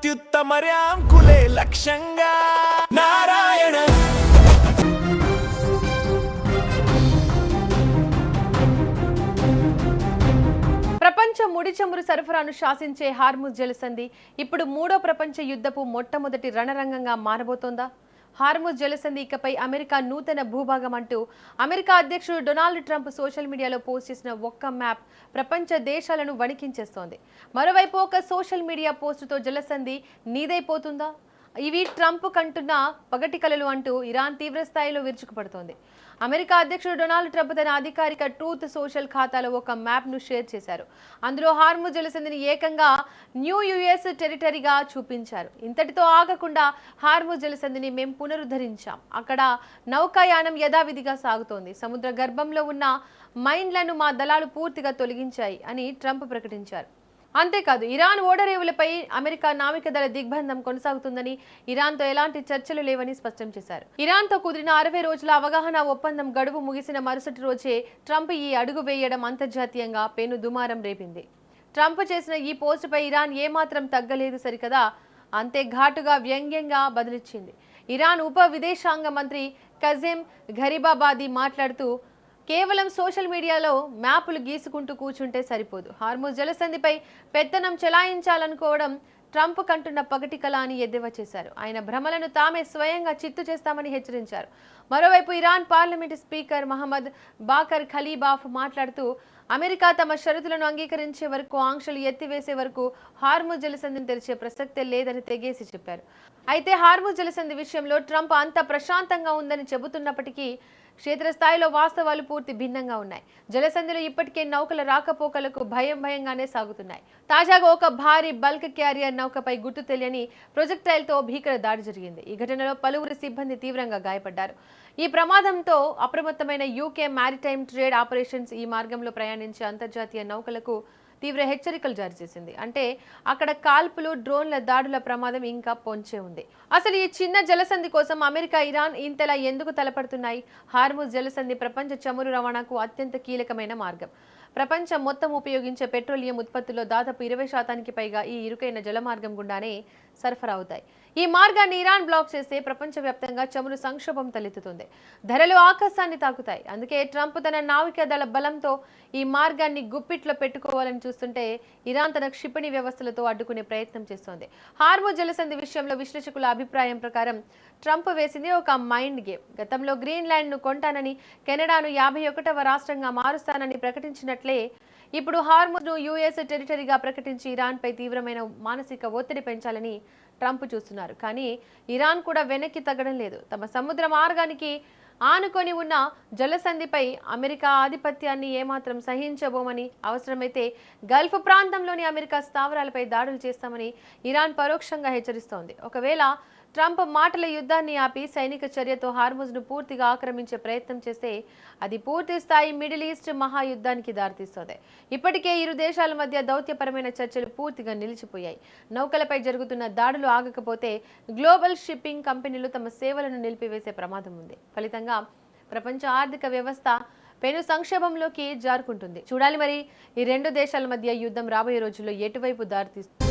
అత్యుత్తమర్యాం కులే లక్ష్యంగా నారాయణ ప్రపంచ ముడి చమురు సరఫరాను శాసించే హార్ముజ్ జలసంధి ఇప్పుడు మూడో ప్రపంచ యుద్ధపు మొట్టమొదటి రణరంగంగా మారబోతోందా? హార్ముజ్ జలసంధి ఇకపై అమెరికా నూతన భూభాగం అంటూ అమెరికా అధ్యక్షుడు డొనాల్డ్ ట్రంప్ సోషల్ మీడియాలో పోస్ట్ చేసిన ఒక్క మ్యాప్ ప్రపంచ దేశాలను వణికించేస్తోంది. మరోవైపు ఒక సోషల్ మీడియా పోస్టుతో జలసంధి నీదైపోతుందా? ఇవి ట్రంప్ కంటున్న పగటి కలలు అంటూ ఇరాన్ తీవ్ర స్థాయిలో విరుచుకుపడుతోంది. అమెరికా అధ్యక్షుడు డొనాల్డ్ ట్రంప్ తన అధికారిక ట్రూత్ సోషల్ ఖాతాలో ఒక మ్యాప్ను షేర్ చేశారు. అందులో హార్ముజ్ జలసంధిని ఏకంగా న్యూ యుఎస్ టెరిటరీగా చూపించారు. ఇంతటితో ఆగకుండా హార్ముజ్ జలసంధిని మేం పునరుద్ధరించాం, అక్కడ నౌకాయానం యథావిధిగా సాగుతోంది, సముద్ర గర్భంలో ఉన్న మైన్లను మా దళాలు పూర్తిగా తొలగించాయి అని ట్రంప్ ప్రకటించారు. అంతేకాదు, ఇరాన్ ఓడరేవులపై అమెరికా నావికదళ దిగ్బంధం కొనసాగుతుందని, ఇరాన్తో ఎలాంటి చర్చలు లేవని స్పష్టం చేశారు. ఇరాన్తో కుదిరిన 60 రోజుల అవగాహన ఒప్పందం గడువు ముగిసిన మరుసటి రోజే ట్రంప్ ఈ అడుగు వేయడం అంతర్జాతీయంగా పెను దుమారం రేపింది. ట్రంప్ చేసిన ఈ పోస్టుపై ఇరాన్ ఏమాత్రం తగ్గలేదు సరికదా, అంతే ఘాటుగా వ్యంగ్యంగా బదిలిచ్చింది. ఇరాన్ ఉప విదేశాంగ మంత్రి కజెం ఘరిబాబాదీ మాట్లాడుతూ, కేవలం సోషల్ మీడియాలో మ్యాపులు గీసుకుంటూ కూర్చుంటే సరిపోదు, హార్ముజ్ జలసంధిపై పెత్తనం చెలాయించాలనుకోవడం ట్రంప్ కంటున్న పగటి కల అని ఎద్దేవా చేశారు. ఆయన భ్రమలను తామే స్వయంగా చిత్తు చేస్తామని హెచ్చరించారు. మరోవైపు Iran parliament speaker Mohammad Bagher Ghalibaf మాట్లాడుతూ, అమెరికా తమ షరతులను అంగీకరించే వరకు, ఆంక్షలు ఎత్తివేసే వరకు హార్ముజ్ జలసంధిని తెరిచే ప్రసక్తే లేదని తెగేసి చెప్పారు. అయితే హార్ముజ్ జలసంధి విషయంలో ట్రంప్ అంత ప్రశాంతంగా ఉందని చెబుతున్నప్పటికీ క్షేత్రస్థాయిలో వాస్తవాలు పూర్తి భిన్నంగా ఉన్నాయి. జలసంధిలో ఇప్పటికే నౌకల రాకపోకలకు భయంగానే సాగుతున్నాయి. తాజాగా ఒక భారీ బల్క్ క్యారియర్ నౌకపై గుర్తు తెలియని ప్రొజెక్టైల్తో భీకర దాడి జరిగింది. ఈ ఘటనలో పలువురు సిబ్బంది తీవ్రంగా గాయపడ్డారు. ఈ ప్రమాదంతో అప్రమత్తమైన యూకే మ్యారిటైమ్ ట్రేడ్ ఆపరేషన్స్ ఈ మార్గంలో ప్రయాణించే అంతర్జాతీయ నౌకలకు తీవ్ర హెచ్చరికలు జారీ చేసింది. అంటే అక్కడ కాల్పులు, డ్రోన్ల దాడుల ప్రమాదం ఇంకా పొంచే ఉంది. అసలు ఈ చిన్న జలసంధి కోసం అమెరికా, ఇరాన్ ఇంతలా ఎందుకు తలపడుతున్నాయి? హార్ముజ్ జలసంధి ప్రపంచ చమురు రవాణాకు అత్యంత కీలకమైన మార్గం. ప్రపంచం మొత్తం ఉపయోగించే పెట్రోలియం ఉత్పత్తుల్లో దాదాపు 20% పైగా ఈ ఇరుకైన జలమార్గం గుండానే సరఫరా అవుతాయి. ఈ మార్గాన్ని ఇరాన్ బ్లాక్ చేస్తే ప్రపంచవ్యాప్తంగా చమురు సంక్షోభం తలెత్తుతుంది, ధరలు ఆకాశాన్ని తాకుతాయి. అందుకే ట్రంప్ తన నావికాదళ బలంతో ఈ మార్గాన్ని గుప్పిట్లో పెట్టుకోవాలని చూస్తుంటే, ఇరాన్ తన క్షిపణి వ్యవస్థలతో అడ్డుకునే ప్రయత్నం చేస్తోంది. హార్ముజ్ జలసంధి విషయంలో విశ్లేషకుల అభిప్రాయం ప్రకారం ట్రంప్ వేసింది ఒక మైండ్ గేమ్. గతంలో గ్రీన్లాండ్ను కొంటానని, కెనడాను 51వ రాష్ట్రంగా మారుస్తానని ప్రకటించినట్లే ఇప్పుడు హార్ముజ్ను యుఎస్ టెరిటరీగా ప్రకటించి ఇరాన్పై తీవ్రమైన మానసిక ఒత్తిడి పెంచాలని ట్రంప్ చూస్తున్నారు. కానీ ఇరాన్ కూడా వెనక్కి తగ్గడం లేదు. తమ సముద్ర మార్గానికి ఆనుకొని ఉన్న జలసంధిపై అమెరికా ఆధిపత్యాన్ని ఏమాత్రం సహించబోమని, అవసరమైతే గల్ఫ్ ప్రాంతంలోని అమెరికా స్థావరాలపై దాడులు చేస్తామని ఇరాన్ పరోక్షంగా హెచ్చరిస్తోంది. ఒకవేళ ట్రంప్ మాటల యుద్ధాన్ని ఆపి సైనిక చర్యతో హార్ముజ్ను పూర్తిగా ఆక్రమించే ప్రయత్నం చేస్తే అది పూర్తి స్థాయి మిడిల్ ఈస్ట్ మహాయుద్ధానికి దారితీస్తుంది. ఇప్పటికే ఇరు దేశాల మధ్య దౌత్యపరమైన చర్చలు పూర్తిగా నిలిచిపోయాయి. నౌకలపై జరుగుతున్న దాడులు ఆగకపోతే గ్లోబల్ షిప్పింగ్ కంపెనీలు తమ సేవలను నిలిపివేసే ప్రమాదం ఉంది. ఫలితంగా ప్రపంచ ఆర్థిక వ్యవస్థ పెను సంక్షోభంలోకి జారుకుంటుంది. చూడాలి మరి ఈ రెండు దేశాల మధ్య యుద్ధం రాబోయే రోజుల్లో ఎటువైపు దారితీస్తుంది.